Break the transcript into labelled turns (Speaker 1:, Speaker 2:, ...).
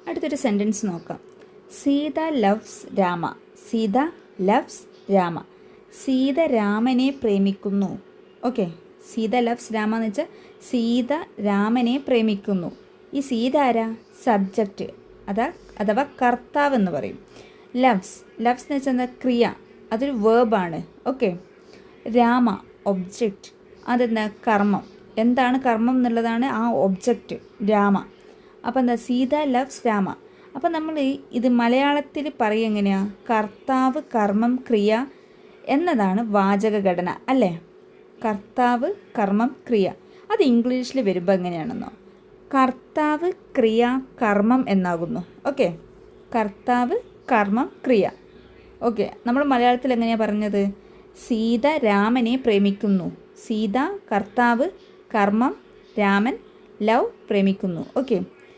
Speaker 1: അടുത്തൊരു സെൻറ്റൻസ് നോക്കാം. Sita loves Rama. Sita loves Rama. Sita രാമനെ പ്രേമിക്കുന്നു. ഓക്കെ, സീത ലവ്സ് രാമ എന്ന് വെച്ചാൽ സീത രാമനെ പ്രേമിക്കുന്നു. ഈ സീത ആരാ? സബ്ജക്റ്റ് അഥവാ കർത്താവ് എന്ന് പറയും. ലവ്സ് എന്ന് വെച്ചാൽ എന്താ? ക്രിയ, അതൊരു വേർബാണ്. ഓക്കെ. രാമ ഒബ്ജക്റ്റ്, അതെന്താ? കർമ്മം. എന്താണ് കർമ്മം എന്നുള്ളതാണ് ആ ഒബ്ജക്റ്റ് രാമ. അപ്പോൾ എന്താ? സീത ലവ്സ് രാമ. അപ്പോൾ നമ്മൾ ഇത് മലയാളത്തിൽ പറയുക എങ്ങനെയാണ്? കർത്താവ് കർമ്മം ക്രിയ എന്നതാണ് വാചക ഘടന അല്ലേ? കർത്താവ് കർമ്മം ക്രിയ. അത് ഇംഗ്ലീഷിൽ വരുമ്പോൾ എങ്ങനെയാണെന്നോ? കർത്താവ് ക്രിയ കർമ്മം എന്നാകുന്നു. ഓക്കെ, കർത്താവ് കർമ്മം ക്രിയ. ഓക്കെ, നമ്മൾ മലയാളത്തിൽ എങ്ങനെയാണ് പറഞ്ഞത്? സീത രാമനെ പ്രേമിക്കുന്നു. സീത കർത്താവ്, കർമ്മം രാമൻ, ലവ് പ്രേമിക്കുന്നു. ഓക്കെ.